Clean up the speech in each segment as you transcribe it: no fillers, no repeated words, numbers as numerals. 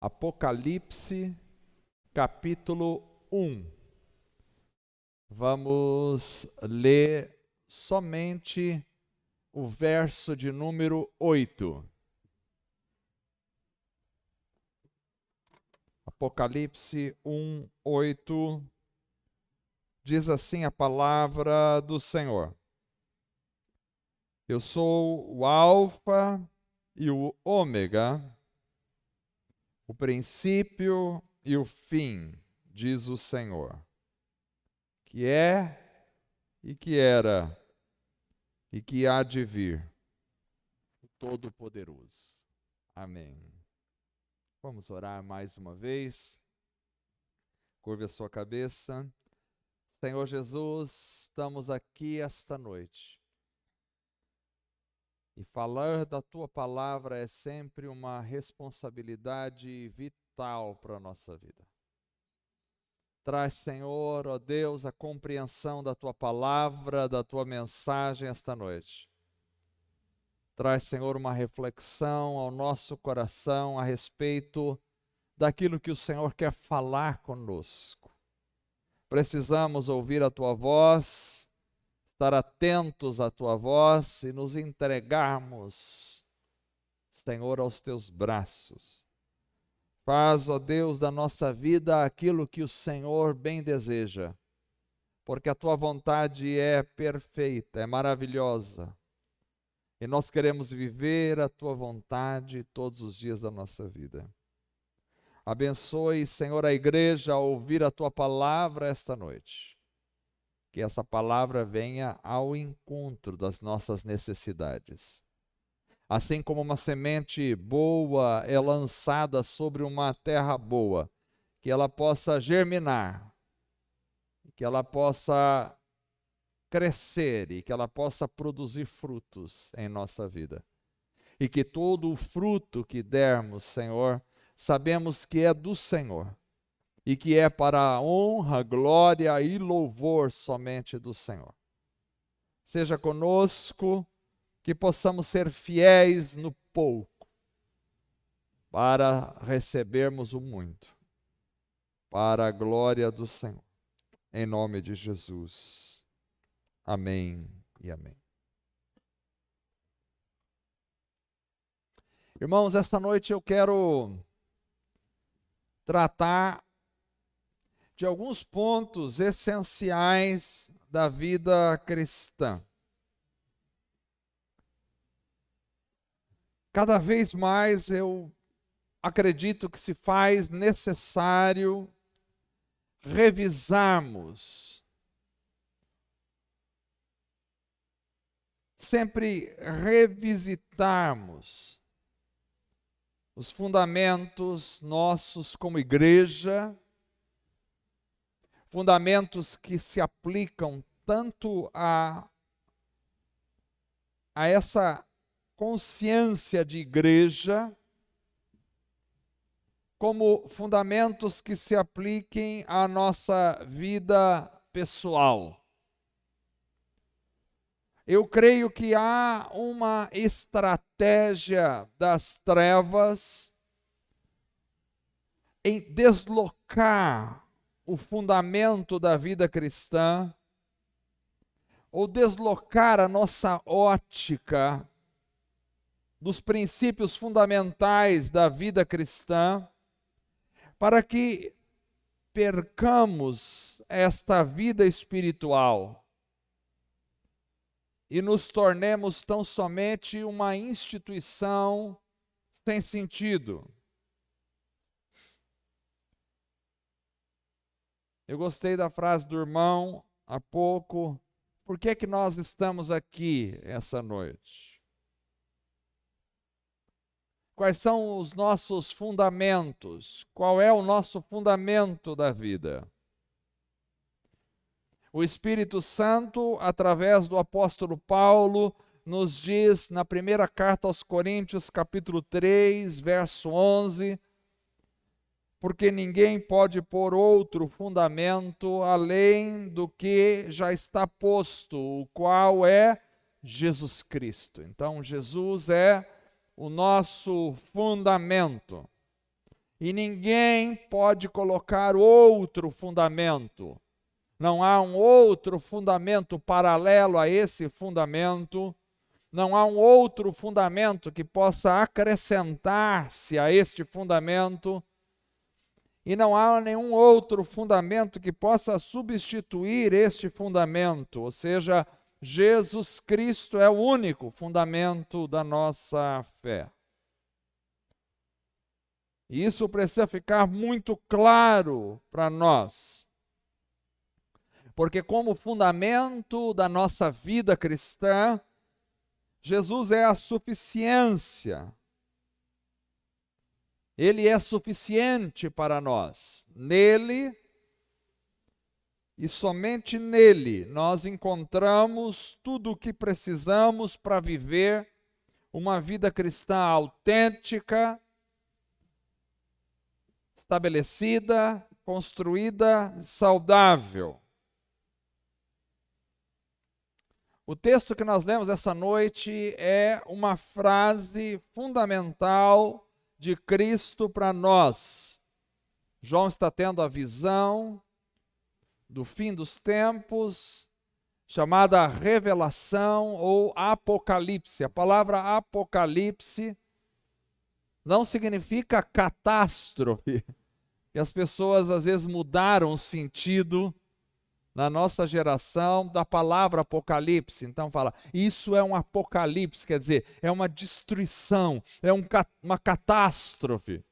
Apocalipse, capítulo 1. Vamos ler somente o verso de número 8. Apocalipse 1, 8. Diz assim a palavra do Senhor: Eu sou o Alfa e o Ômega, o princípio e o fim, diz o Senhor, que é e que era e que há de vir, o Todo-Poderoso. Amém. Vamos orar mais uma vez. Curve a sua cabeça. Senhor Jesus, estamos aqui esta noite. E falar da Tua palavra é sempre uma responsabilidade vital para a nossa vida. Traz, Senhor, ó Deus, a compreensão da Tua palavra, da Tua mensagem esta noite. Traz, Senhor, uma reflexão ao nosso coração a respeito daquilo que o Senhor quer falar conosco. Precisamos ouvir a Tua voz, estar atentos à Tua voz e nos entregarmos, Senhor, aos Teus braços. Faz, ó Deus, da nossa vida aquilo que o Senhor bem deseja, porque a Tua vontade é perfeita, é maravilhosa. E nós queremos viver a Tua vontade todos os dias da nossa vida. Abençoe, Senhor, a igreja a ouvir a Tua palavra esta noite. Que essa palavra venha ao encontro das nossas necessidades. Assim como uma semente boa é lançada sobre uma terra boa, que ela possa germinar, que ela possa crescer e que ela possa produzir frutos em nossa vida. E que todo o fruto que dermos, Senhor, sabemos que é do Senhor e que é para a honra, glória e louvor somente do Senhor. Seja conosco, que possamos ser fiéis no pouco, para recebermos o muito, para a glória do Senhor. Em nome de Jesus. Amém e amém. Irmãos, esta noite eu quero tratar de alguns pontos essenciais da vida cristã. Cada vez mais eu acredito que se faz necessário revisarmos, sempre revisitarmos os fundamentos nossos como igreja, fundamentos que se aplicam tanto a essa consciência de igreja, como fundamentos que se apliquem à nossa vida pessoal. Eu creio que há uma estratégia das trevas em deslocar o fundamento da vida cristã, ou deslocar a nossa ótica dos princípios fundamentais da vida cristã, para que percamos esta vida espiritual e nos tornemos tão somente uma instituição sem sentido. Eu gostei da frase do irmão há pouco. Por que é que nós estamos aqui essa noite? Quais são os nossos fundamentos? Qual é o nosso fundamento da vida? O Espírito Santo, através do apóstolo Paulo, nos diz na primeira carta aos Coríntios, capítulo 3, verso 11, porque ninguém pode pôr outro fundamento além do que já está posto, o qual é Jesus Cristo. Então, Jesus é o nosso fundamento. E ninguém pode colocar outro fundamento. Não há um outro fundamento paralelo a esse fundamento. Não há um outro fundamento que possa acrescentar-se a este fundamento. E não há nenhum outro fundamento que possa substituir este fundamento. Ou seja, Jesus Cristo é o único fundamento da nossa fé. E isso precisa ficar muito claro para nós. Porque como fundamento da nossa vida cristã, Jesus é a suficiência. Ele é suficiente para nós. Nele, e somente nele, nós encontramos tudo o que precisamos para viver uma vida cristã autêntica, estabelecida, construída, saudável. O texto que nós lemos essa noite é uma frase fundamental de Cristo para nós. João está tendo a visão do fim dos tempos, chamada revelação ou apocalipse. A palavra apocalipse não significa catástrofe. E as pessoas às vezes mudaram o sentido na nossa geração da palavra apocalipse. Então fala, isso é um apocalipse, quer dizer, é uma destruição, é uma catástrofe.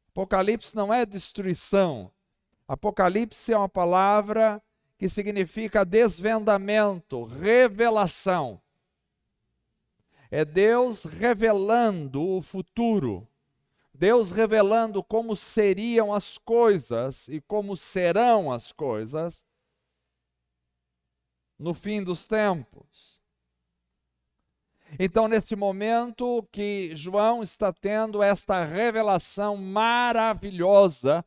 Apocalipse não é destruição. Apocalipse é uma palavra que significa desvendamento, revelação. É Deus revelando o futuro. Deus revelando como seriam as coisas e como serão as coisas no fim dos tempos. Então, nesse momento que João está tendo esta revelação maravilhosa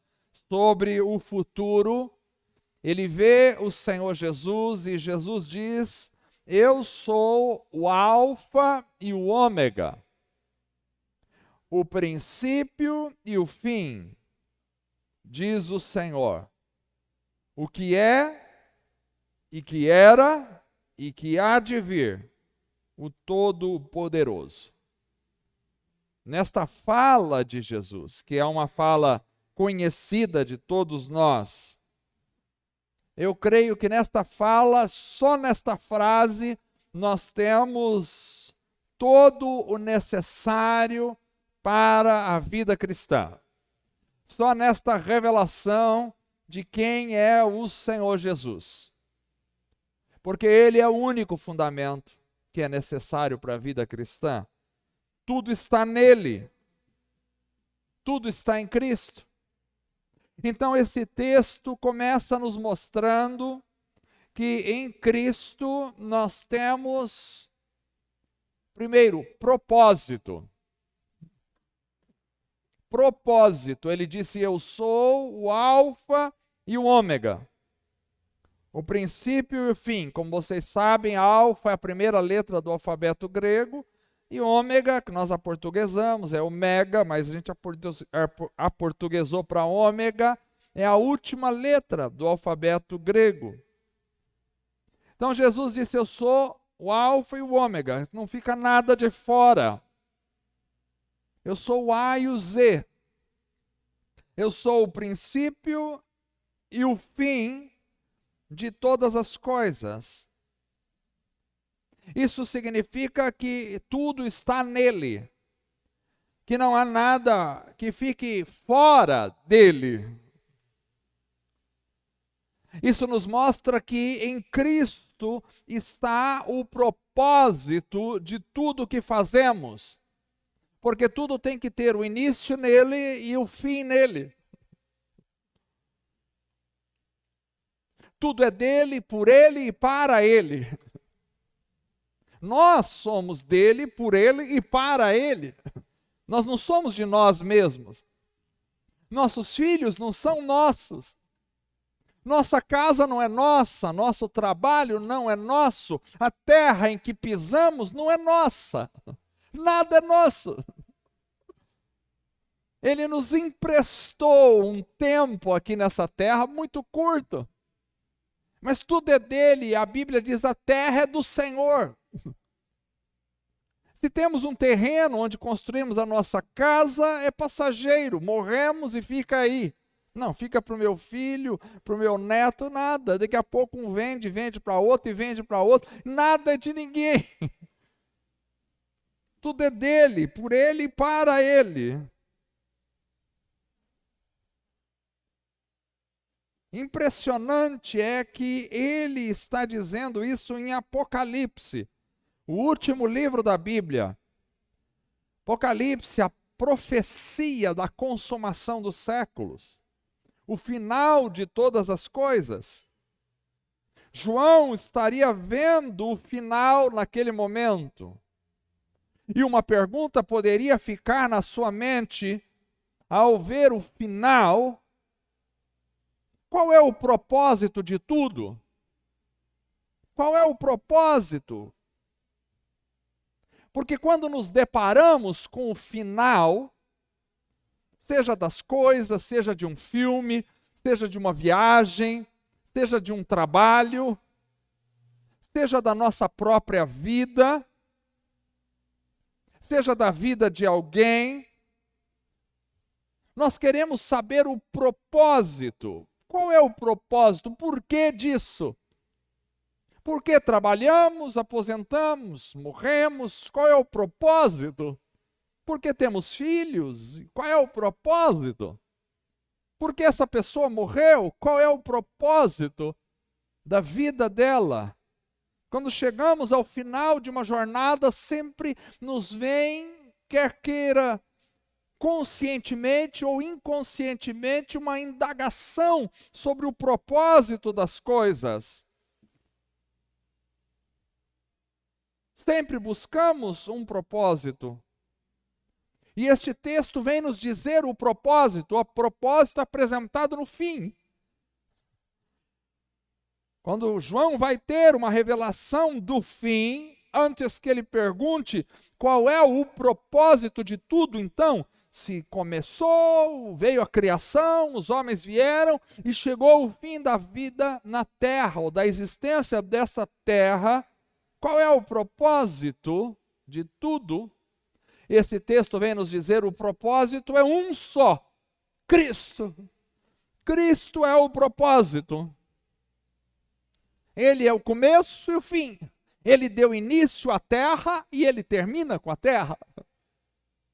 sobre o futuro, ele vê o Senhor Jesus e Jesus diz: eu sou o Alfa e o Ômega, o princípio e o fim, diz o Senhor, o que é, e que era, e que há de vir, o Todo-Poderoso. Nesta fala de Jesus, que é uma fala conhecida de todos nós, eu creio que nesta fala, só nesta frase, nós temos todo o necessário para a vida cristã. Só nesta revelação de quem é o Senhor Jesus. Porque Ele é o único fundamento que é necessário para a vida cristã. Tudo está nele. Tudo está em Cristo. Então esse texto começa nos mostrando que em Cristo nós temos, primeiro, propósito. Propósito. Ele disse, eu sou o Alfa e o Ômega. O princípio e o fim. Como vocês sabem, Alfa é a primeira letra do alfabeto grego, e Ômega, que nós aportuguesamos, é Omega, mas a gente aportuguesou para Ômega, é a última letra do alfabeto grego. Então Jesus disse, eu sou o Alfa e o Ômega, não fica nada de fora. Eu sou o A e o Z. Eu sou o princípio e o fim de todas as coisas. Isso significa que tudo está nele, que não há nada que fique fora dele. Isso nos mostra que em Cristo está o propósito de tudo que fazemos, porque tudo tem que ter o início nele e o fim nele. Tudo é dele, por ele e para ele. Nós somos dele, por ele e para ele. Nós não somos de nós mesmos. Nossos filhos não são nossos. Nossa casa não é nossa, nosso trabalho não é nosso, a terra em que pisamos não é nossa. Nada é nosso. Ele nos emprestou um tempo aqui nessa terra muito curto. Mas tudo é dele, a Bíblia diz: a terra é do Senhor. Se temos um terreno onde construímos a nossa casa, é passageiro, morremos e fica aí. Não, fica para o meu filho, para o meu neto, nada. Daqui a pouco um vende para outro e vende para outro. Nada é de ninguém. Tudo é dele, por ele e para ele. Impressionante é que ele está dizendo isso em Apocalipse, o último livro da Bíblia. Apocalipse, a profecia da consumação dos séculos, o final de todas as coisas. João estaria vendo o final naquele momento. E uma pergunta poderia ficar na sua mente ao ver o final: qual é o propósito de tudo? Qual é o propósito? Porque quando nos deparamos com o final, seja das coisas, seja de um filme, seja de uma viagem, seja de um trabalho, seja da nossa própria vida, seja da vida de alguém, nós queremos saber o propósito. Qual é o propósito? Por que disso? Por que trabalhamos, aposentamos, morremos? Qual é o propósito? Por que temos filhos? Qual é o propósito? Por que essa pessoa morreu? Qual é o propósito da vida dela? Quando chegamos ao final de uma jornada, sempre nos vem, quer queira conscientemente ou inconscientemente, uma indagação sobre o propósito das coisas. Sempre buscamos um propósito. E este texto vem nos dizer o propósito apresentado no fim. Quando João vai ter uma revelação do fim, antes que ele pergunte qual é o propósito de tudo, então, se começou, veio a criação, os homens vieram e chegou o fim da vida na terra, ou da existência dessa terra, qual é o propósito de tudo? Esse texto vem nos dizer: o propósito é um só, Cristo. Cristo é o propósito. Ele é o começo e o fim. Ele deu início à terra e ele termina com a terra.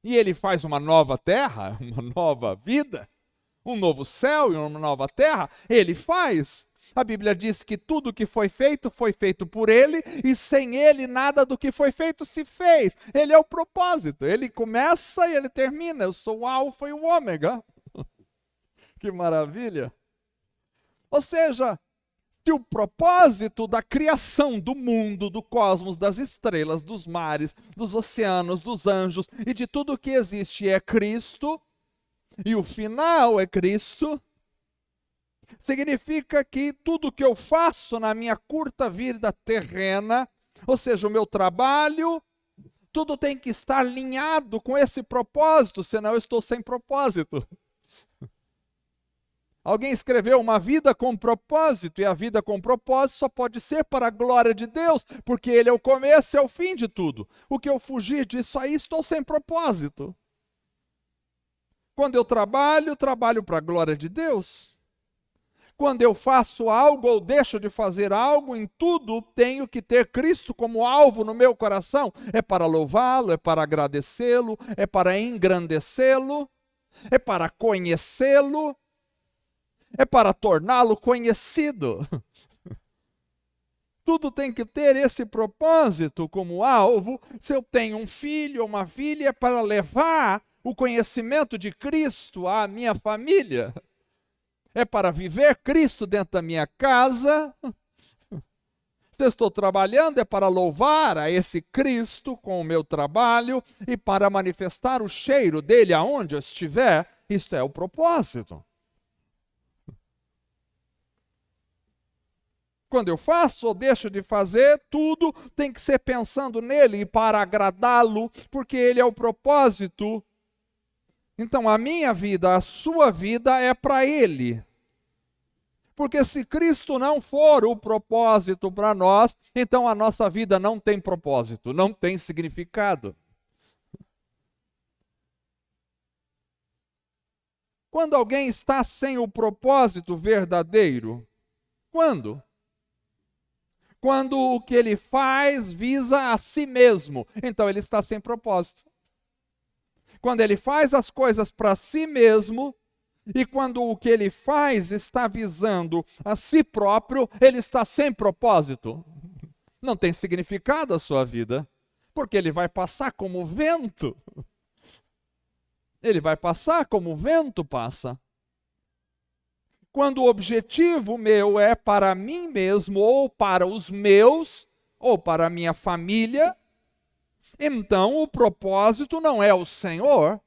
E ele faz uma nova terra, uma nova vida, um novo céu e uma nova terra. Ele faz. A Bíblia diz que tudo que foi feito por ele, e sem ele nada do que foi feito se fez. Ele é o propósito. Ele começa e ele termina. Eu sou o alfa e o ômega. Que maravilha. Ou seja, se o propósito da criação do mundo, do cosmos, das estrelas, dos mares, dos oceanos, dos anjos e de tudo que existe é Cristo, e o final é Cristo, significa que tudo que eu faço na minha curta vida terrena, ou seja, o meu trabalho, tudo tem que estar alinhado com esse propósito, senão eu estou sem propósito. Alguém escreveu uma vida com propósito, e a vida com propósito só pode ser para a glória de Deus, porque Ele é o começo e é o fim de tudo. O que eu fugir disso aí, estou sem propósito. Quando eu trabalho para a glória de Deus. Quando eu faço algo ou deixo de fazer algo, em tudo tenho que ter Cristo como alvo no meu coração. É para louvá-lo, é para agradecê-lo, é para engrandecê-lo, é para conhecê-lo, é para torná-lo conhecido. Tudo tem que ter esse propósito como alvo. Se eu tenho um filho ou uma filha, é para levar o conhecimento de Cristo à minha família. É para viver Cristo dentro da minha casa. Se eu estou trabalhando, é para louvar a esse Cristo com o meu trabalho e para manifestar o cheiro dele aonde eu estiver. Isto é o propósito. Quando eu faço ou deixo de fazer, tudo tem que ser pensando nele e para agradá-lo, porque ele é o propósito. Então a minha vida, a sua vida é para Ele. Porque se Cristo não for o propósito para nós, então a nossa vida não tem propósito, não tem significado. Quando alguém está sem o propósito verdadeiro, quando? Quando o que ele faz visa a si mesmo, então ele está sem propósito. Quando ele faz as coisas para si mesmo, e quando o que ele faz está visando a si próprio, ele está sem propósito. Não tem significado a sua vida, porque ele vai passar como o vento. Ele vai passar como o vento passa. Quando o objetivo meu é para mim mesmo, ou para os meus, ou para a minha família, então o propósito não é o Senhor.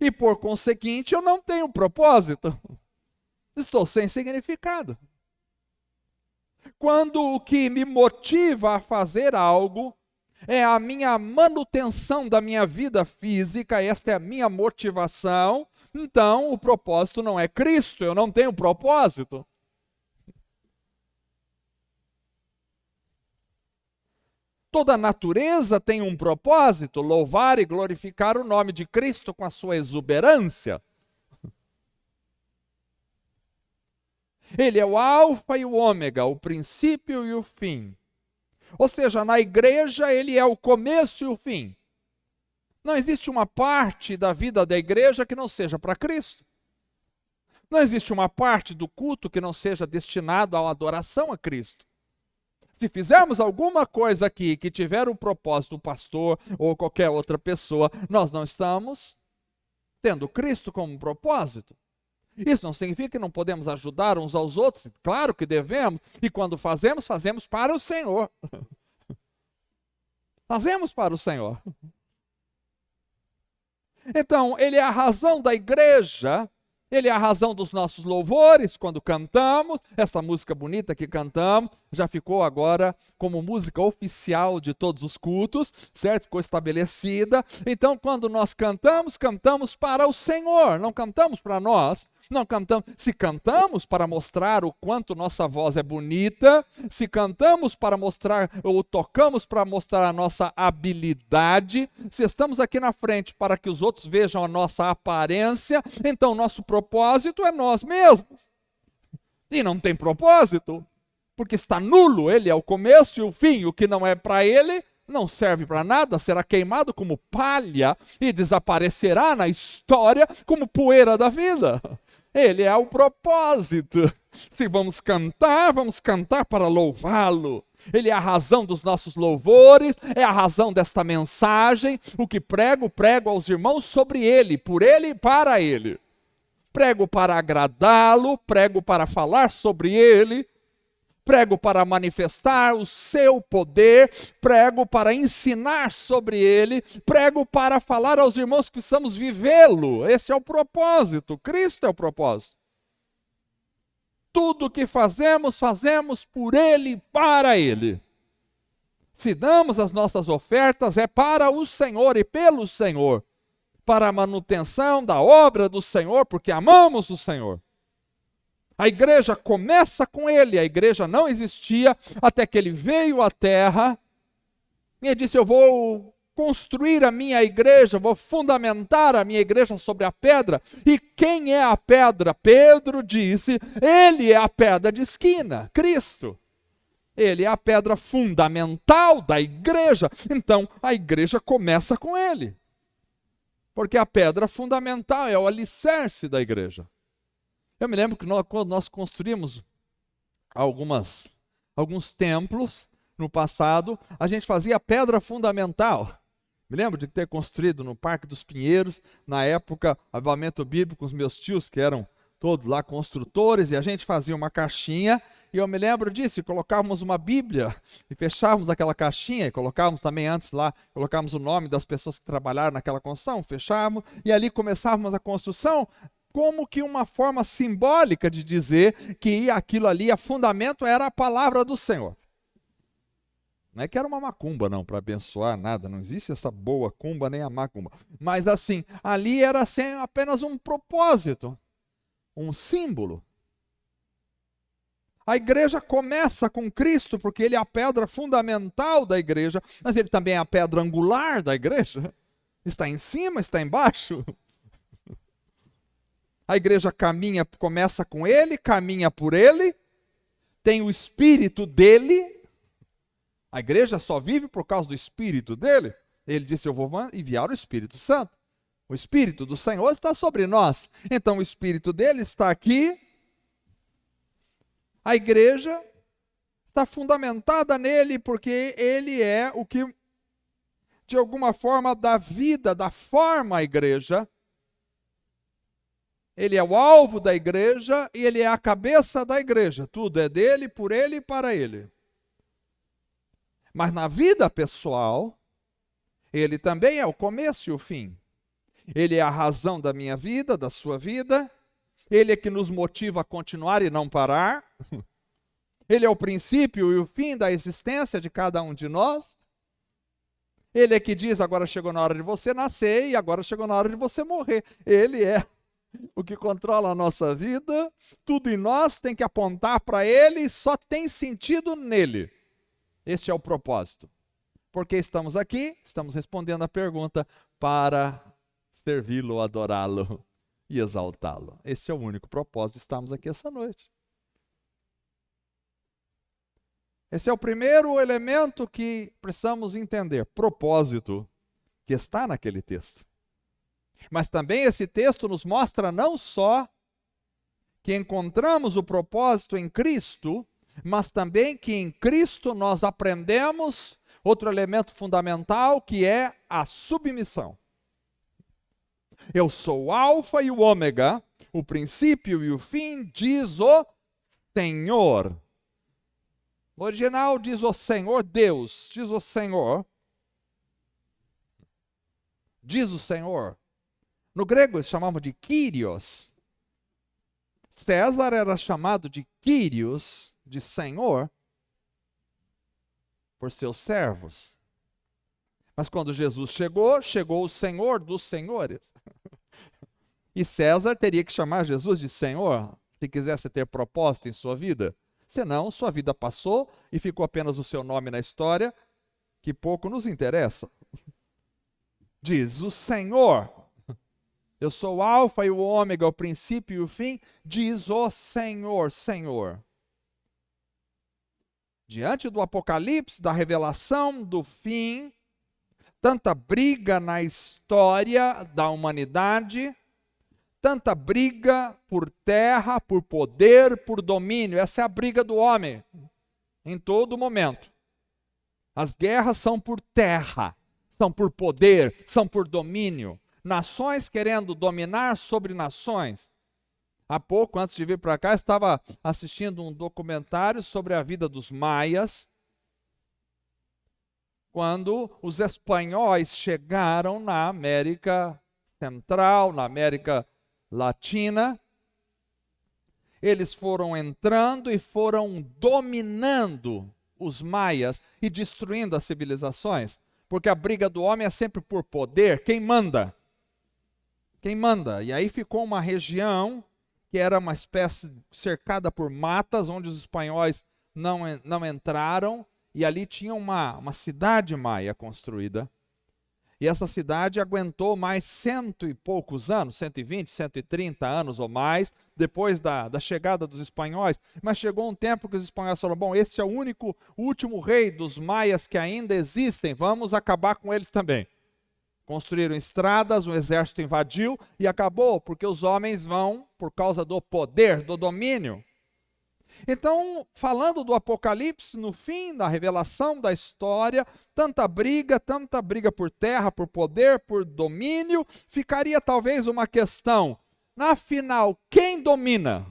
E por conseguinte eu não tenho propósito. Estou sem significado. Quando o que me motiva a fazer algo é a minha manutenção da minha vida física, esta é a minha motivação, então o propósito não é Cristo, eu não tenho propósito. Toda a natureza tem um propósito, louvar e glorificar o nome de Cristo com a sua exuberância. Ele é o alfa e o ômega, o princípio e o fim. Ou seja, na igreja ele é o começo e o fim. Não existe uma parte da vida da igreja que não seja para Cristo. Não existe uma parte do culto que não seja destinado à adoração a Cristo. Se fizermos alguma coisa aqui que tiver o propósito do pastor ou qualquer outra pessoa, nós não estamos tendo Cristo como propósito. Isso não significa que não podemos ajudar uns aos outros, claro que devemos, e quando fazemos, fazemos para o Senhor. Fazemos para o Senhor. Então, ele é a razão da igreja, ele é a razão dos nossos louvores, quando cantamos, essa música bonita que cantamos, já ficou agora como música oficial de todos os cultos, certo? Ficou estabelecida. Então, quando nós cantamos, cantamos para o Senhor, não cantamos para nós. Não cantamos. Se cantamos para mostrar o quanto nossa voz é bonita, se cantamos para mostrar, ou tocamos para mostrar a nossa habilidade, se estamos aqui na frente para que os outros vejam a nossa aparência, então nosso propósito é nós mesmos. E não tem propósito, porque está nulo, ele é o começo e o fim, o que não é para ele não serve para nada, será queimado como palha e desaparecerá na história como poeira da vida. Ele é o propósito. Se vamos cantar para louvá-lo. Ele é a razão dos nossos louvores, é a razão desta mensagem. O que prego aos irmãos sobre ele, por ele e para ele. Prego para agradá-lo, prego para falar sobre ele, prego para manifestar o seu poder, prego para ensinar sobre ele, prego para falar aos irmãos que precisamos vivê-lo. Esse é o propósito, Cristo é o propósito. Tudo o que fazemos, fazemos por ele e para ele. Se damos as nossas ofertas, é para o Senhor e pelo Senhor, para a manutenção da obra do Senhor, porque amamos o Senhor. A igreja começa com ele, a igreja não existia até que ele veio à terra e ele disse, eu vou construir a minha igreja, vou fundamentar a minha igreja sobre a pedra. E quem é a pedra? Pedro disse, ele é a pedra de esquina, Cristo. Ele é a pedra fundamental da igreja, então a igreja começa com ele. Porque a pedra fundamental é o alicerce da igreja. Eu me lembro que quando nós construímos alguns templos no passado, a gente fazia pedra fundamental. Me lembro de ter construído no Parque dos Pinheiros, na época, avivamento bíblico, com os meus tios, que eram todos lá construtores, e a gente fazia uma caixinha, e eu me lembro disso, e colocávamos uma Bíblia, e fechávamos aquela caixinha, e colocávamos também antes lá, colocávamos o nome das pessoas que trabalharam naquela construção, fechávamos, e ali começávamos a construção, como que uma forma simbólica de dizer que aquilo ali, a fundamento era a palavra do Senhor. Não é que era uma macumba, não, para abençoar nada. Não existe essa boa cumba nem a macumba. Mas assim, ali era apenas um propósito, um símbolo. A igreja começa com Cristo, porque ele é a pedra fundamental da igreja, mas ele também é a pedra angular da igreja. Está em cima, está embaixo. A igreja começa com ele, caminha por ele, tem o Espírito dele. A igreja só vive por causa do Espírito dele. Ele disse, eu vou enviar o Espírito Santo. O Espírito do Senhor está sobre nós. Então o Espírito dele está aqui. A igreja está fundamentada nele porque ele é o que, de alguma forma, dá vida, dá forma à igreja. Ele é o alvo da igreja e ele é a cabeça da igreja. Tudo é dele, por ele e para ele. Mas na vida pessoal, ele também é o começo e o fim. Ele é a razão da minha vida, da sua vida. Ele é que nos motiva a continuar e não parar. Ele é o princípio e o fim da existência de cada um de nós. Ele é que diz, agora chegou na hora de você nascer e agora chegou na hora de você morrer. Ele é o que controla a nossa vida. Tudo em nós tem que apontar para ele e só tem sentido nele. Este é o propósito. Porque estamos aqui, estamos respondendo a pergunta para servi-lo, adorá-lo e exaltá-lo. Esse é o único propósito de estarmos aqui essa noite. Esse é o primeiro elemento que precisamos entender, propósito, que está naquele texto. Mas também esse texto nos mostra não só que encontramos o propósito em Cristo, mas também que em Cristo nós aprendemos outro elemento fundamental, que é a submissão. Eu sou o alfa e o ômega, o princípio e o fim, diz o Senhor. No original diz o Senhor Deus, diz o Senhor. Diz o Senhor. No grego eles chamavam de Kyrios. César era chamado de Kyrios, de Senhor, por seus servos. Mas quando Jesus chegou, chegou o Senhor dos senhores. E César teria que chamar Jesus de Senhor, se quisesse ter propósito em sua vida. Senão, sua vida passou e ficou apenas o seu nome na história, que pouco nos interessa. Diz o Senhor. Eu sou o alfa e o ômega, o princípio e o fim, diz o Senhor, Senhor. Diante do Apocalipse, da revelação, do fim, tanta briga na história da humanidade, tanta briga por terra, por poder, por domínio. Essa é a briga do homem, em todo momento. As guerras são por terra, são por poder, são por domínio. Nações querendo dominar sobre nações. Há pouco, antes de vir para cá, estava assistindo um documentário sobre a vida dos maias, quando os espanhóis chegaram na América Central, na América Latina. Eles foram entrando e foram dominando os maias e destruindo as civilizações, porque a briga do homem é sempre por poder. Quem manda? Quem manda? E aí ficou uma região que era uma espécie cercada por matas, onde os espanhóis não entraram, e ali tinha uma cidade maia construída. E essa cidade aguentou mais 100 e poucos anos, 120, 130 anos ou mais, depois da chegada dos espanhóis. Mas chegou um tempo que os espanhóis falaram, bom, este é o último rei dos maias que ainda existem, vamos acabar com eles também. Construíram estradas, o exército invadiu e acabou, porque os homens vão por causa do poder, do domínio. Então, falando do Apocalipse, no fim da revelação da história, tanta briga por terra, por poder, por domínio, ficaria talvez uma questão, na final, quem domina?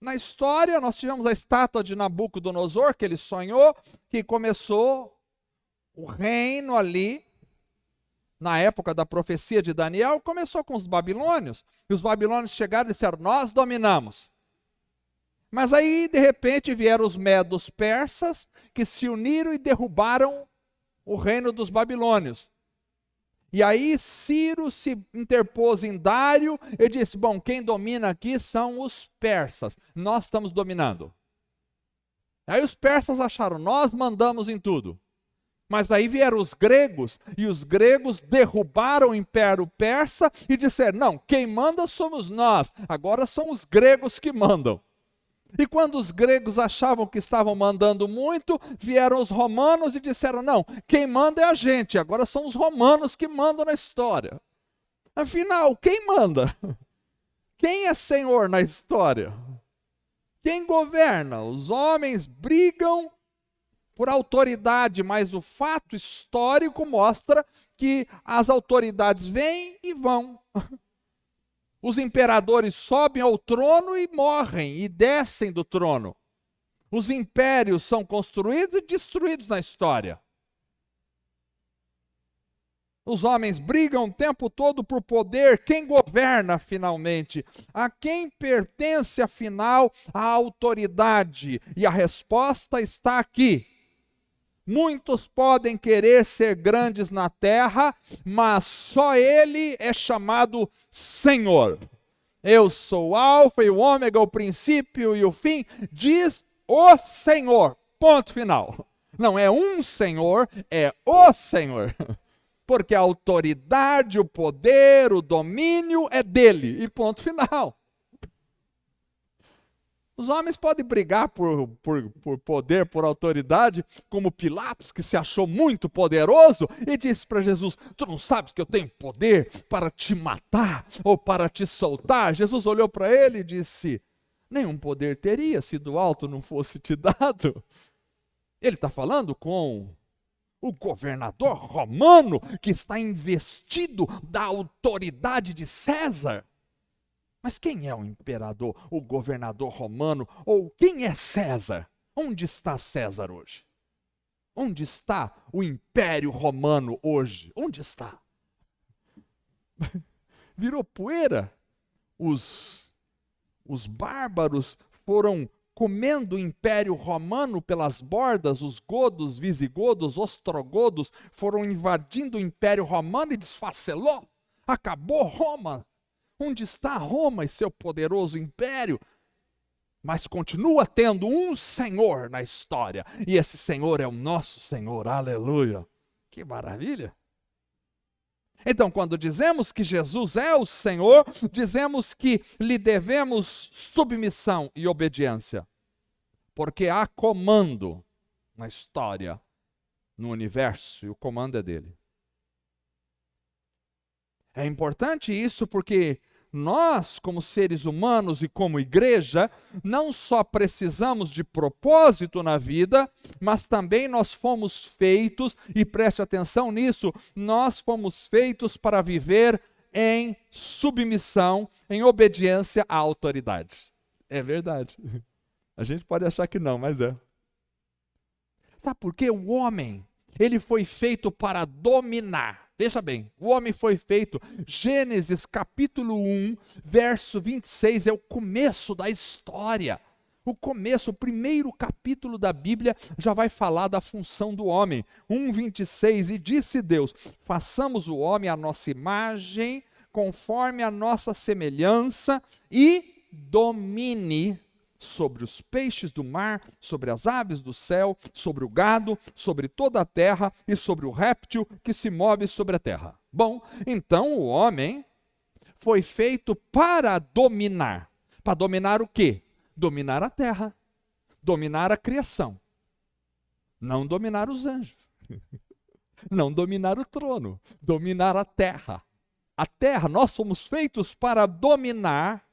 Na história, nós tivemos a estátua de Nabucodonosor, que ele sonhou, que começou o reino ali, na época da profecia de Daniel, começou com os babilônios. E os babilônios chegaram e disseram, nós dominamos. Mas aí, de repente, vieram os medos persas, que se uniram e derrubaram o reino dos babilônios. E aí Ciro se interpôs em Dário e disse, bom, quem domina aqui são os persas, nós estamos dominando. Aí os persas acharam, nós mandamos em tudo. Mas aí vieram os gregos, e os gregos derrubaram o império persa e disseram, não, quem manda somos nós, agora são os gregos que mandam. E quando os gregos achavam que estavam mandando muito, vieram os romanos e disseram, não, quem manda é a gente, agora são os romanos que mandam na história. Afinal, quem manda? Quem é senhor na história? Quem governa? Os homens brigam por autoridade, mas o fato histórico mostra que as autoridades vêm e vão. Os imperadores sobem ao trono e morrem, e descem do trono. Os impérios são construídos e destruídos na história. Os homens brigam o tempo todo por poder. Quem governa finalmente? A quem pertence afinal a autoridade? E a resposta está aqui. Muitos podem querer ser grandes na terra, mas só Ele é chamado Senhor. Eu sou o Alfa e o Ômega, o princípio e o fim, diz o Senhor. Ponto final. Não é um Senhor, é o Senhor. Porque a autoridade, o poder, o domínio é dele. E ponto final. Os homens podem brigar por poder, por autoridade, como Pilatos, que se achou muito poderoso e disse para Jesus, tu não sabes que eu tenho poder para te matar ou para te soltar? Jesus olhou para ele e disse, nenhum poder teria se do alto não fosse te dado. Ele está falando com o governador romano que está investido da autoridade de César. Mas quem é o imperador, o governador romano, ou quem é César? Onde está César hoje? Onde está o império romano hoje? Onde está? Virou poeira. Os bárbaros foram comendo o império romano pelas bordas, os godos, visigodos, ostrogodos, foram invadindo o império romano e desfacelou. Acabou Roma. Onde está Roma e seu poderoso império? Mas continua tendo um Senhor na história. E esse Senhor é o nosso Senhor. Aleluia. Que maravilha. Então, quando dizemos que Jesus é o Senhor, dizemos que lhe devemos submissão e obediência. Porque há comando na história, no universo, e o comando é dele. É importante isso porque nós, como seres humanos e como igreja, não só precisamos de propósito na vida, mas também nós fomos feitos, e preste atenção nisso, nós fomos feitos para viver em submissão, em obediência à autoridade. É verdade. A gente pode achar que não, mas é. Sabe por quê? O homem, ele foi feito para dominar. Veja bem, o homem foi feito, Gênesis capítulo 1, verso 26, é o começo da história. O começo, o primeiro capítulo da Bíblia já vai falar da função do homem. 1:26, e disse Deus, façamos o homem à nossa imagem, conforme a nossa semelhança, e domine sobre os peixes do mar, sobre as aves do céu, sobre o gado, sobre toda a terra e sobre o réptil que se move sobre a terra. Bom, então o homem foi feito para dominar. Para dominar o quê? Dominar a terra, dominar a criação. Não dominar os anjos. Não dominar o trono, dominar a terra. A terra, nós somos feitos para dominar.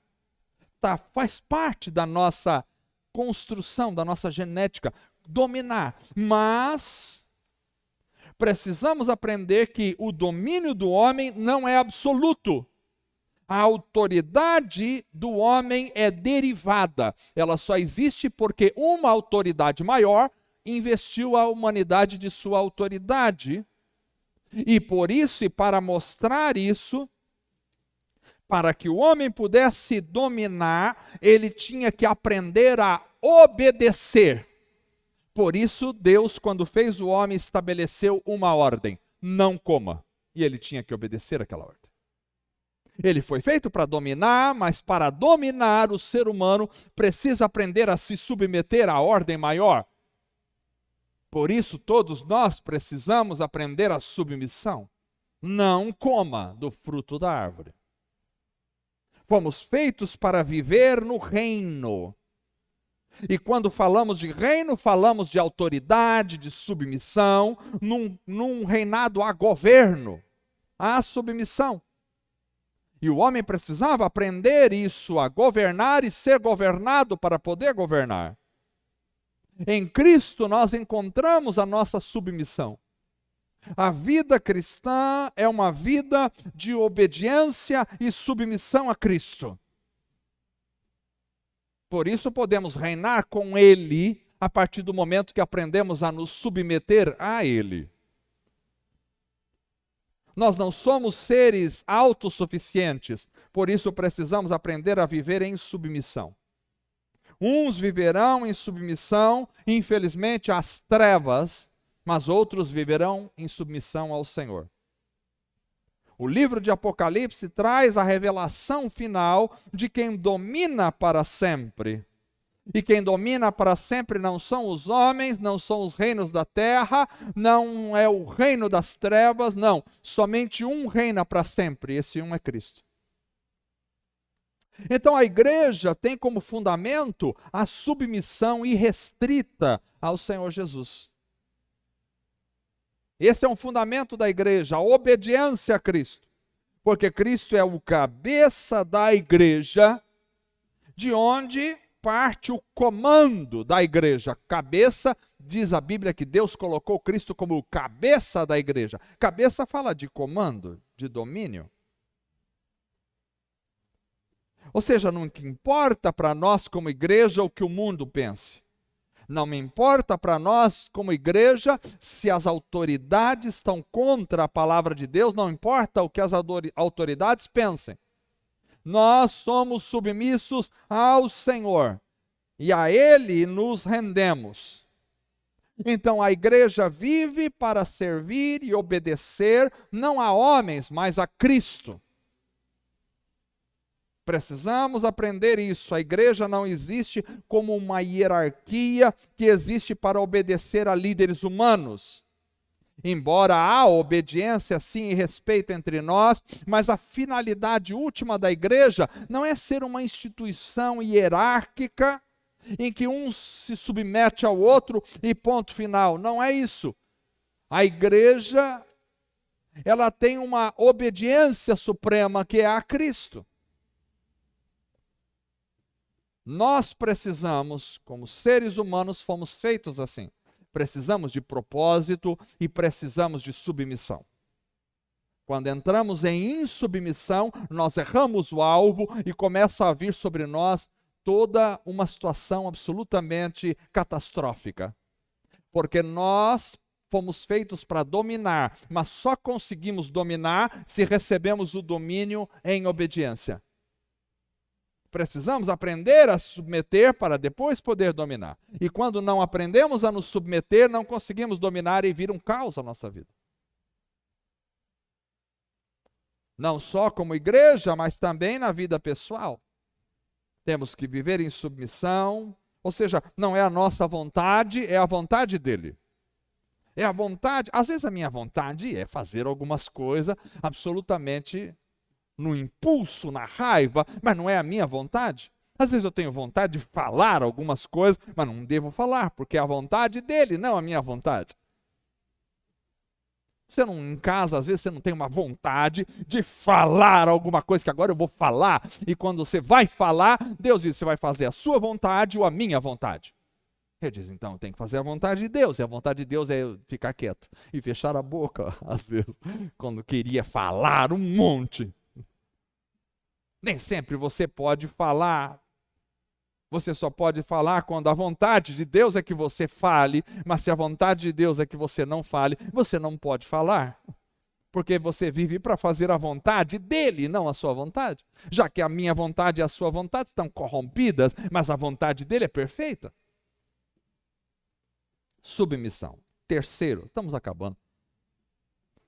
Faz parte da nossa construção, da nossa genética, dominar. Mas precisamos aprender que o domínio do homem não é absoluto. A autoridade do homem é derivada. Ela só existe porque uma autoridade maior investiu a humanidade de sua autoridade. E por isso, e para mostrar isso, Para que o homem pudesse dominar, ele tinha que aprender a obedecer. Por isso, Deus, quando fez o homem, estabeleceu uma ordem: não coma. E ele tinha que obedecer aquela ordem. Ele foi feito para dominar, mas para dominar, o ser humano precisa aprender a se submeter à ordem maior. Por isso, todos nós precisamos aprender a submissão. Não coma do fruto da árvore. Fomos feitos para viver no reino. E quando falamos de reino, falamos de autoridade, de submissão, num reinado a governo, a submissão. E o homem precisava aprender isso, a governar e ser governado para poder governar. Em Cristo nós encontramos a nossa submissão. A vida cristã é uma vida de obediência e submissão a Cristo. Por isso podemos reinar com Ele a partir do momento que aprendemos a nos submeter a Ele. Nós não somos seres autossuficientes, por isso precisamos aprender a viver em submissão. Uns viverão em submissão, infelizmente, às trevas, mas outros viverão em submissão ao Senhor. O livro de Apocalipse traz a revelação final de quem domina para sempre. E quem domina para sempre não são os homens, não são os reinos da terra, não é o reino das trevas, não. Somente um reina para sempre, esse um é Cristo. Então a igreja tem como fundamento a submissão irrestrita ao Senhor Jesus. Esse é um fundamento da igreja, a obediência a Cristo. Porque Cristo é o cabeça da igreja, de onde parte o comando da igreja. Cabeça, diz a Bíblia que Deus colocou Cristo como o cabeça da igreja. Cabeça fala de comando, de domínio. Ou seja, não importa para nós como igreja o que o mundo pense. Não me importa para nós como igreja se as autoridades estão contra a palavra de Deus, não importa o que as autoridades pensem. Nós somos submissos ao Senhor e a Ele nos rendemos. Então a igreja vive para servir e obedecer não a homens, mas a Cristo. Precisamos aprender isso. A igreja não existe como uma hierarquia que existe para obedecer a líderes humanos. Embora há obediência, sim, e respeito entre nós, mas a finalidade última da igreja não é ser uma instituição hierárquica em que um se submete ao outro e ponto final. Não é isso. A igreja, ela tem uma obediência suprema que é a Cristo. Nós precisamos, como seres humanos, fomos feitos assim. Precisamos de propósito e precisamos de submissão. Quando entramos em insubmissão, nós erramos o alvo e começa a vir sobre nós toda uma situação absolutamente catastrófica. Porque nós fomos feitos para dominar, mas só conseguimos dominar se recebemos o domínio em obediência. Precisamos aprender a submeter para depois poder dominar. E quando não aprendemos a nos submeter, não conseguimos dominar e vir um caos à nossa vida. Não só como igreja, mas também na vida pessoal. Temos que viver em submissão, ou seja, não é a nossa vontade, é a vontade dele. É a vontade, às vezes a minha vontade é fazer algumas coisas absolutamente no impulso, na raiva, mas não é a minha vontade. Às vezes eu tenho vontade de falar algumas coisas, mas não devo falar, porque é a vontade dele, não a minha vontade. Você não, em casa, às vezes você não tem uma vontade de falar alguma coisa que agora eu vou falar, e quando você vai falar, Deus diz, você vai fazer a sua vontade ou a minha vontade. Eu disse, então tem que fazer a vontade de Deus, e a vontade de Deus é eu ficar quieto e fechar a boca, às vezes, quando queria falar um monte. Nem sempre você pode falar. Você só pode falar quando a vontade de Deus é que você fale, mas se a vontade de Deus é que você não fale, você não pode falar. Porque você vive para fazer a vontade dele, não a sua vontade. Já que a minha vontade e a sua vontade estão corrompidas, mas a vontade dele é perfeita. Submissão. Terceiro, estamos acabando.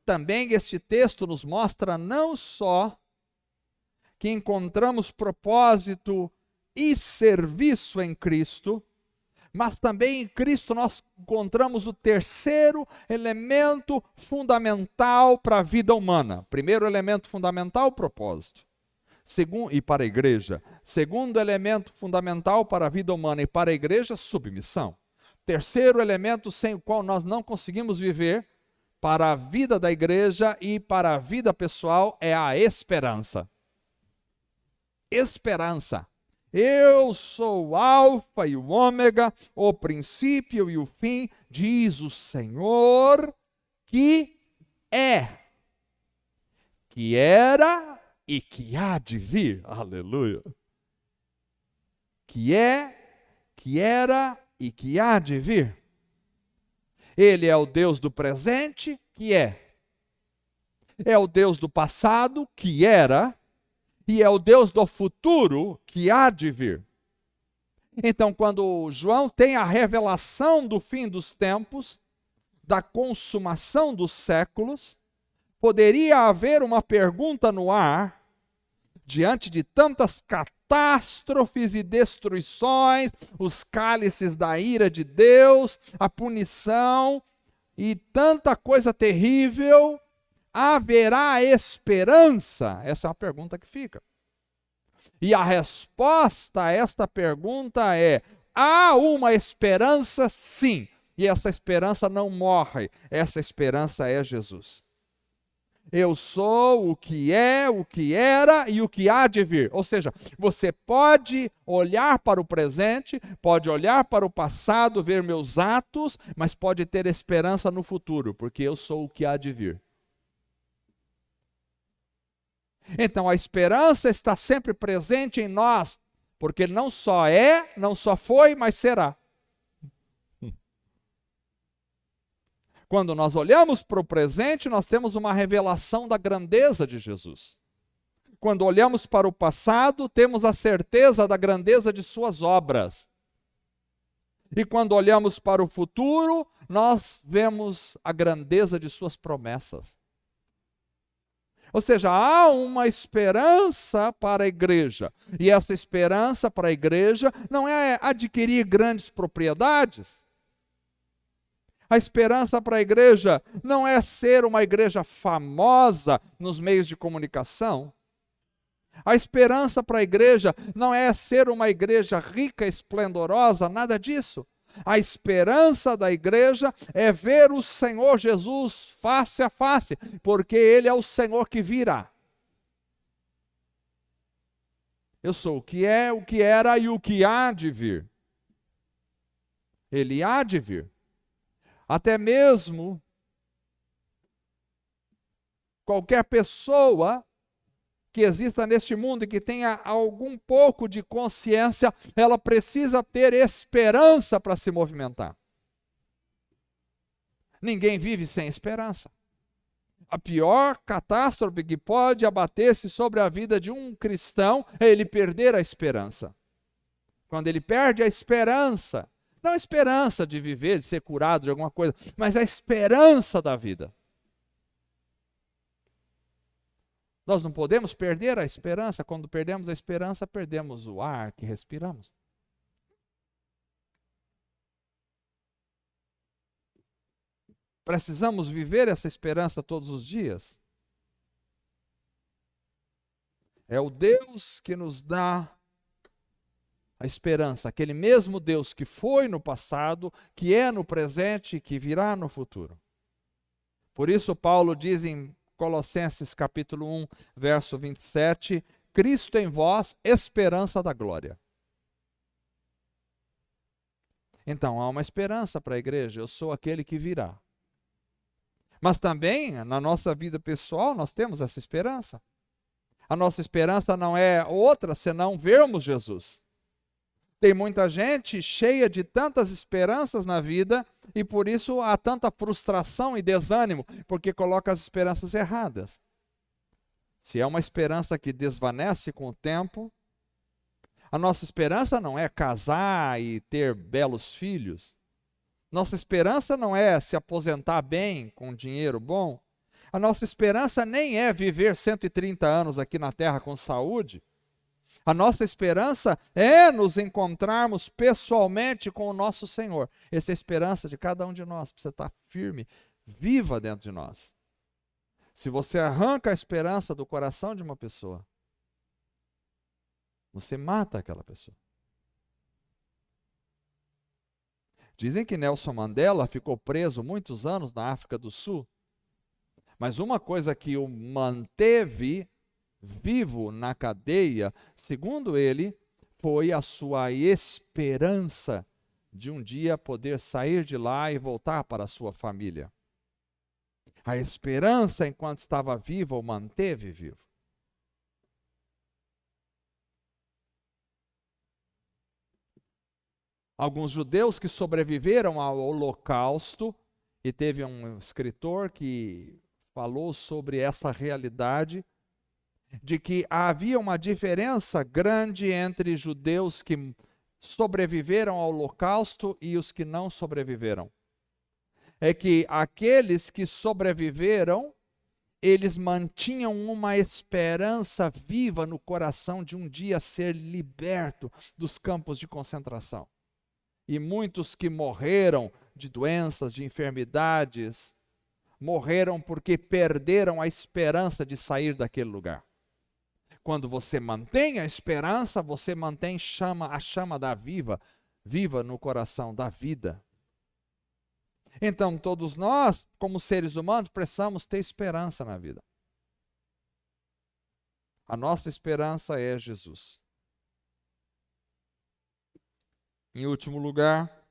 Também este texto nos mostra não só que encontramos propósito e serviço em Cristo, mas também em Cristo nós encontramos o terceiro elemento fundamental para a vida humana. Primeiro elemento fundamental, propósito. Segundo, e para a igreja. Segundo elemento fundamental para a vida humana e para a igreja, submissão. Terceiro elemento sem o qual nós não conseguimos viver para a vida da igreja e para a vida pessoal é a esperança. Esperança. Eu sou o alfa e o ômega, o princípio e o fim, diz o Senhor, que é, que era e que há de vir. Aleluia. Que é, que era e que há de vir. Ele é o Deus do presente, que é. É o Deus do passado, que era. E é o Deus do futuro, que há de vir. Então, quando João tem a revelação do fim dos tempos, da consumação dos séculos, poderia haver uma pergunta no ar, diante de tantas catástrofes e destruições, os cálices da ira de Deus, a punição e tanta coisa terrível, haverá esperança? Essa é uma pergunta que fica. E a resposta a esta pergunta é: há uma esperança, sim. E essa esperança não morre, essa esperança é Jesus. Eu sou o que é, o que era e o que há de vir. Ou seja, você pode olhar para o presente, pode olhar para o passado, ver meus atos, mas pode ter esperança no futuro, porque eu sou o que há de vir. Então a esperança está sempre presente em nós, porque não só é, não só foi, mas será. Quando nós olhamos para o presente, nós temos uma revelação da grandeza de Jesus. Quando olhamos para o passado, temos a certeza da grandeza de suas obras. E quando olhamos para o futuro, nós vemos a grandeza de suas promessas. Ou seja, há uma esperança para a igreja. E essa esperança para a igreja não é adquirir grandes propriedades. A esperança para a igreja não é ser uma igreja famosa nos meios de comunicação. A esperança para a igreja não é ser uma igreja rica, esplendorosa, nada disso. A esperança da igreja é ver o Senhor Jesus face a face, porque Ele é o Senhor que virá. Eu sou o que é, o que era e o que há de vir. Ele há de vir. Até mesmo qualquer pessoa que exista neste mundo e que tenha algum pouco de consciência, ela precisa ter esperança para se movimentar. Ninguém vive sem esperança. A pior catástrofe que pode abater-se sobre a vida de um cristão é ele perder a esperança. Quando ele perde a esperança, não a esperança de viver, de ser curado de alguma coisa, mas a esperança da vida. Nós não podemos perder a esperança. Quando perdemos a esperança, perdemos o ar que respiramos. Precisamos viver essa esperança todos os dias. É o Deus que nos dá a esperança, aquele mesmo Deus que foi no passado, que é no presente e que virá no futuro. Por isso Paulo diz em Colossenses capítulo 1, verso 27, Cristo em vós, esperança da glória. Então há uma esperança para a igreja, eu sou aquele que virá. Mas também, na nossa vida pessoal, nós temos essa esperança. A nossa esperança não é outra senão vermos Jesus. Tem muita gente cheia de tantas esperanças na vida e por isso há tanta frustração e desânimo, porque coloca as esperanças erradas. Se é uma esperança que desvanece com o tempo, a nossa esperança não é casar e ter belos filhos. Nossa esperança não é se aposentar bem, com dinheiro bom. A nossa esperança nem é viver 130 anos aqui na terra com saúde. A nossa esperança é nos encontrarmos pessoalmente com o nosso Senhor. Essa é a esperança de cada um de nós. Precisa estar firme, viva dentro de nós. Se você arranca a esperança do coração de uma pessoa, você mata aquela pessoa. Dizem que Nelson Mandela ficou preso muitos anos na África do Sul, mas uma coisa que o manteve vivo na cadeia, segundo ele, foi a sua esperança de um dia poder sair de lá e voltar para a sua família. A esperança, enquanto estava vivo, o manteve vivo. Alguns judeus que sobreviveram ao Holocausto, e teve um escritor que falou sobre essa realidade, de que havia uma diferença grande entre judeus que sobreviveram ao Holocausto e os que não sobreviveram. É que aqueles que sobreviveram, eles mantinham uma esperança viva no coração de um dia ser liberto dos campos de concentração. E muitos que morreram de doenças, de enfermidades, morreram porque perderam a esperança de sair daquele lugar. Quando você mantém a esperança, você mantém a chama da viva no coração da vida. Então, todos nós, como seres humanos, precisamos ter esperança na vida. A nossa esperança é Jesus. Em último lugar,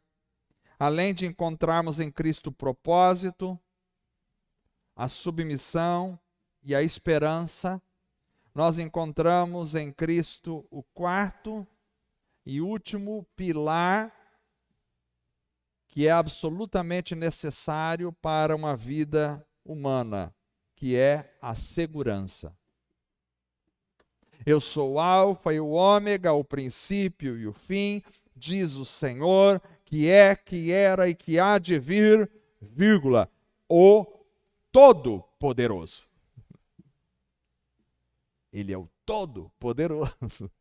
além de encontrarmos em Cristo o propósito, a submissão e a esperança, nós encontramos em Cristo o quarto e último pilar que é absolutamente necessário para uma vida humana, que é a segurança. Eu sou o Alfa e o Ômega, o princípio e o fim, diz o Senhor, que é, que era e que há de vir, vírgula, o Todo-Poderoso. Ele é o Todo-Poderoso.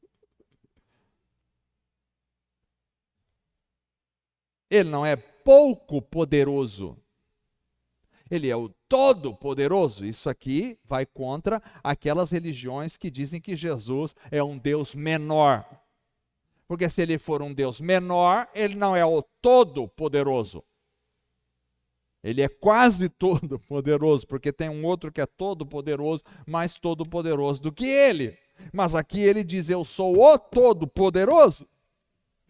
Ele não é pouco poderoso. Ele é o Todo-Poderoso. Isso aqui vai contra aquelas religiões que dizem que Jesus é um Deus menor. Porque se ele for um Deus menor, ele não é o Todo-Poderoso. Ele é quase todo-poderoso, porque tem um outro que é todo-poderoso, mais todo-poderoso do que ele. Mas aqui ele diz, eu sou o Todo-Poderoso.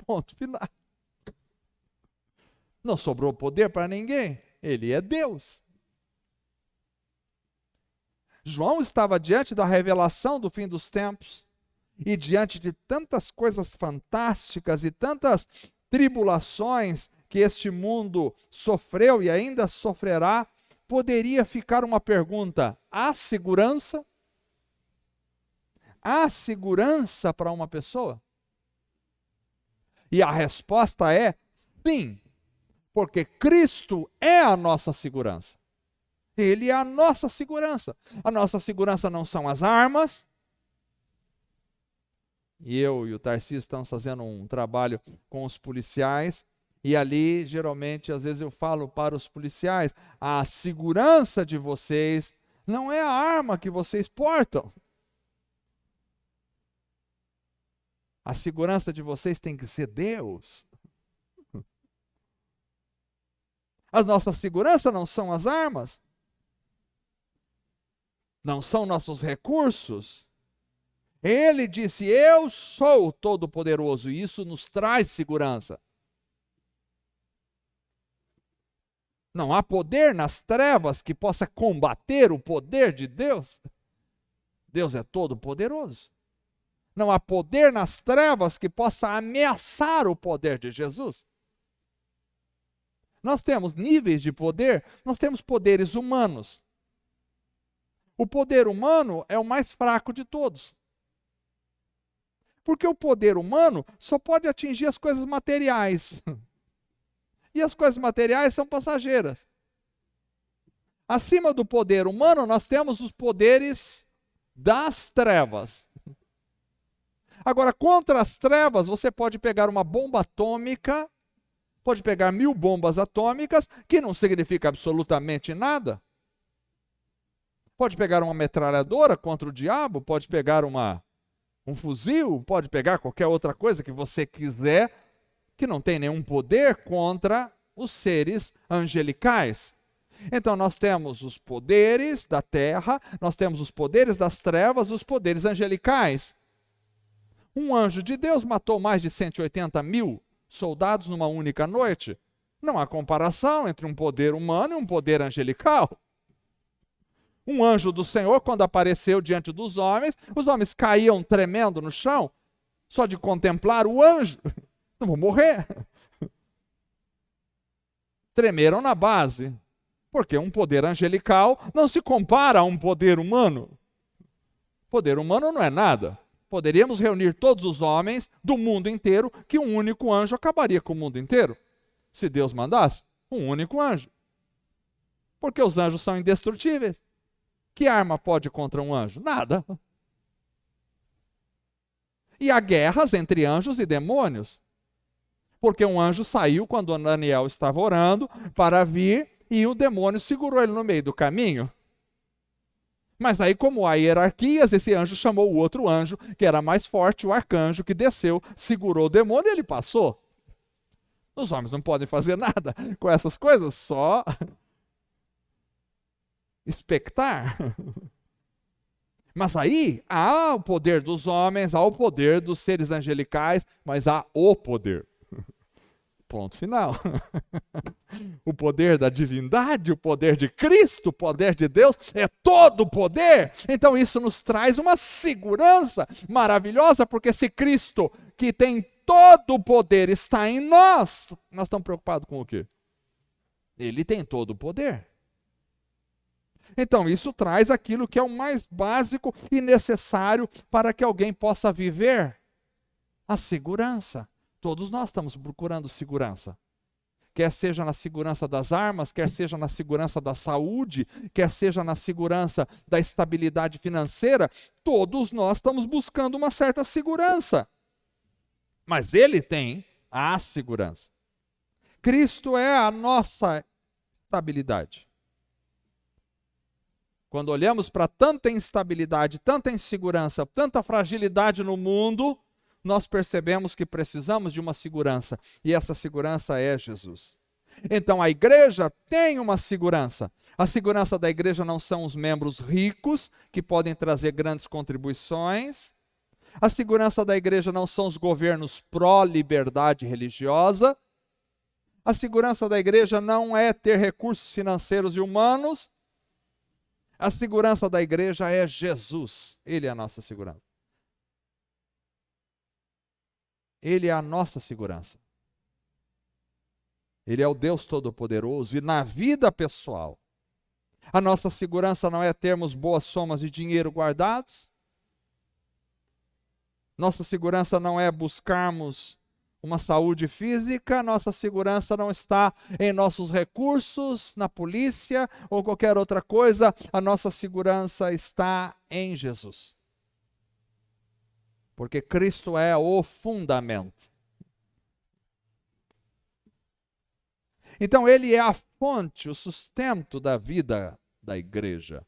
Ponto final. Não sobrou poder para ninguém. Ele é Deus. João estava diante da revelação do fim dos tempos e diante de tantas coisas fantásticas e tantas tribulações que este mundo sofreu e ainda sofrerá, poderia ficar uma pergunta: há segurança? Há segurança para uma pessoa? E a resposta é sim, porque Cristo é a nossa segurança. Ele é a nossa segurança. A nossa segurança não são as armas. E eu e o Tarcísio estamos fazendo um trabalho com os policiais. E ali, geralmente, às vezes eu falo para os policiais, a segurança de vocês não é a arma que vocês portam. A segurança de vocês tem que ser Deus. A nossa segurança não são as armas. Não são nossos recursos. Ele disse, eu sou o Todo-Poderoso, e isso nos traz segurança. Não há poder nas trevas que possa combater o poder de Deus. Deus é todo-poderoso. Não há poder nas trevas que possa ameaçar o poder de Jesus. Nós temos níveis de poder, nós temos poderes humanos. O poder humano é o mais fraco de todos. Porque o poder humano só pode atingir as coisas materiais. E as coisas materiais são passageiras. Acima do poder humano, nós temos os poderes das trevas. Agora, contra as trevas, você pode pegar uma bomba atômica, pode pegar 1000 bombas atômicas, que não significa absolutamente nada. Pode pegar uma metralhadora contra o diabo, pode pegar um fuzil, pode pegar qualquer outra coisa que você quiser, que não tem nenhum poder contra os seres angelicais. Então nós temos os poderes da terra, nós temos os poderes das trevas, os poderes angelicais. Um anjo de Deus matou mais de 180.000 soldados numa única noite. Não há comparação entre um poder humano e um poder angelical. Um anjo do Senhor, quando apareceu diante dos homens, os homens caíam tremendo no chão, só de contemplar o anjo. Não vou morrer. Tremeram na base, porque um poder angelical não se compara a um poder humano. Poder humano não é nada. Poderíamos reunir todos os homens do mundo inteiro, que um único anjo acabaria com o mundo inteiro. Se Deus mandasse, um único anjo. Porque os anjos são indestrutíveis. Que arma pode contra um anjo? Nada. E há guerras entre anjos e demônios. Porque um anjo saiu quando Daniel estava orando para vir e o demônio segurou ele no meio do caminho. Mas aí, como há hierarquias, esse anjo chamou o outro anjo, que era mais forte, o arcanjo, que desceu, segurou o demônio e ele passou. Os homens não podem fazer nada com essas coisas, só expectar. Mas aí há o poder dos homens, há o poder dos seres angelicais, mas há o poder. Ponto final. O poder da divindade, o poder de Cristo, o poder de Deus, é todo o poder. Então isso nos traz uma segurança maravilhosa, porque se Cristo, que tem todo o poder, está em nós, nós estamos preocupados com o quê? Ele tem todo o poder. Então isso traz aquilo que é o mais básico e necessário para que alguém possa viver a segurança. Todos nós estamos procurando segurança. Quer seja na segurança das armas, quer seja na segurança da saúde, quer seja na segurança da estabilidade financeira, todos nós estamos buscando uma certa segurança. Mas ele tem a segurança. Cristo é a nossa estabilidade. Quando olhamos para tanta instabilidade, tanta insegurança, tanta fragilidade no mundo, nós percebemos que precisamos de uma segurança, e essa segurança é Jesus. Então a igreja tem uma segurança. A segurança da igreja não são os membros ricos, que podem trazer grandes contribuições. A segurança da igreja não são os governos pró-liberdade religiosa. A segurança da igreja não é ter recursos financeiros e humanos. A segurança da igreja é Jesus. Ele é a nossa segurança. Ele é a nossa segurança. Ele é o Deus Todo-Poderoso. E na vida pessoal, a nossa segurança não é termos boas somas de dinheiro guardados. Nossa segurança não é buscarmos uma saúde física. Nossa segurança não está em nossos recursos, na polícia ou qualquer outra coisa. A nossa segurança está em Jesus. Porque Cristo é o fundamento. Então ele é a fonte, o sustento da vida da igreja,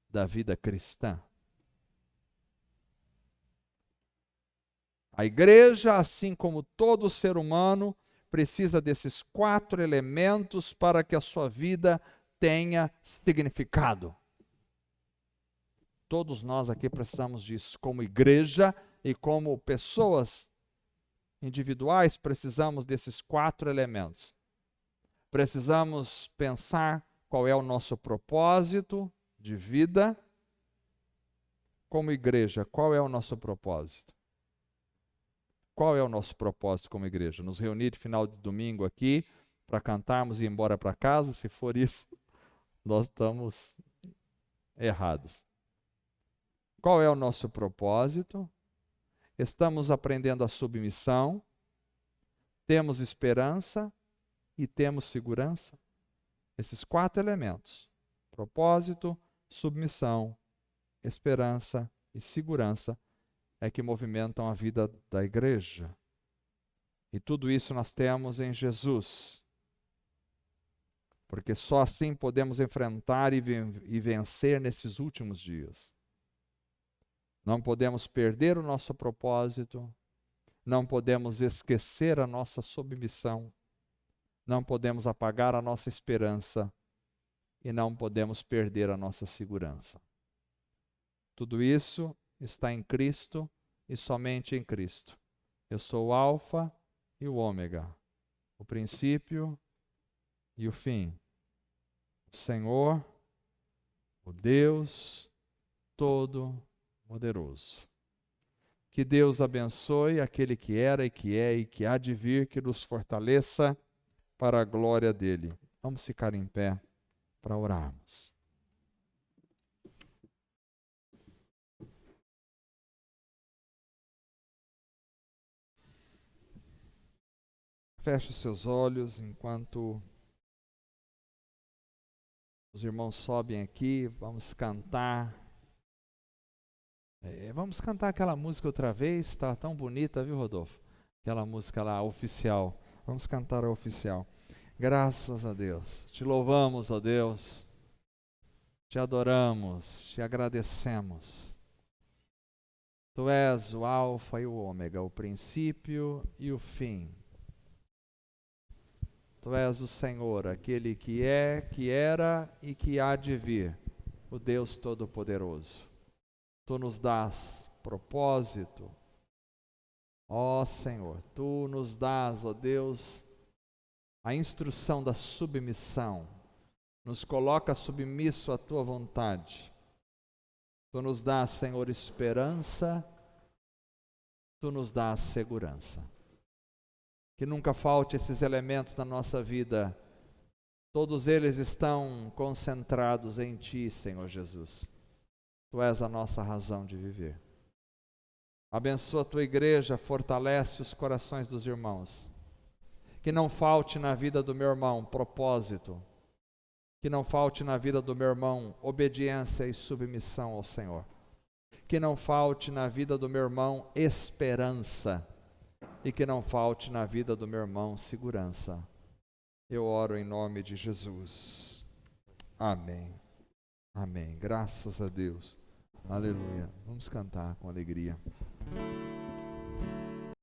da vida cristã. A igreja, assim como todo ser humano, precisa desses 4 elementos para que a sua vida tenha significado. Todos nós aqui precisamos disso, como igreja e como pessoas individuais, precisamos desses 4 elementos. Precisamos pensar qual é o nosso propósito de vida. Como igreja, qual é o nosso propósito? Qual é o nosso propósito como igreja? Nos reunir de final de domingo aqui para cantarmos e ir embora para casa? Se for isso, nós estamos errados. Qual é o nosso propósito? Estamos aprendendo a submissão, temos esperança e temos segurança. Esses 4 elementos: propósito, submissão, esperança e segurança é que movimentam a vida da igreja. E tudo isso nós temos em Jesus. Porque só assim podemos enfrentar e vencer nesses últimos dias. Não podemos perder o nosso propósito, não podemos esquecer a nossa submissão, não podemos apagar a nossa esperança e não podemos perder a nossa segurança. Tudo isso está em Cristo e somente em Cristo. Eu sou o Alfa e o Ômega, o princípio e o fim. O Senhor, o Deus Todo-Poderoso. Que Deus abençoe aquele que era e que é e que há de vir, que nos fortaleça para a glória dele. Vamos ficar em pé para orarmos. Feche os seus olhos enquanto os irmãos sobem aqui. Vamos cantar. Vamos cantar aquela música outra vez. Está tão bonita, viu, Rodolfo? Aquela música lá, oficial. Vamos cantar a oficial. Graças a Deus. Te louvamos, ó Deus. Te adoramos, te agradecemos. Tu és o Alfa e o Ômega, o princípio e o fim. Tu és o Senhor, aquele que é, que era e que há de vir, o Deus Todo-Poderoso. Tu nos dás propósito, ó Senhor. Tu nos dás, ó Deus, a instrução da submissão. Nos coloca submisso à Tua vontade. Tu nos dás, Senhor, esperança. Tu nos dás segurança. Que nunca falte esses elementos na nossa vida. Todos eles estão concentrados em Ti, Senhor Jesus. Tu és a nossa razão de viver. Abençoa a Tua igreja, fortalece os corações dos irmãos. Que não falte na vida do meu irmão propósito. Que não falte na vida do meu irmão obediência e submissão ao Senhor. Que não falte na vida do meu irmão esperança. E que não falte na vida do meu irmão segurança. Eu oro em nome de Jesus. Amém. Amém. Graças a Deus. Aleluia. Vamos cantar com alegria.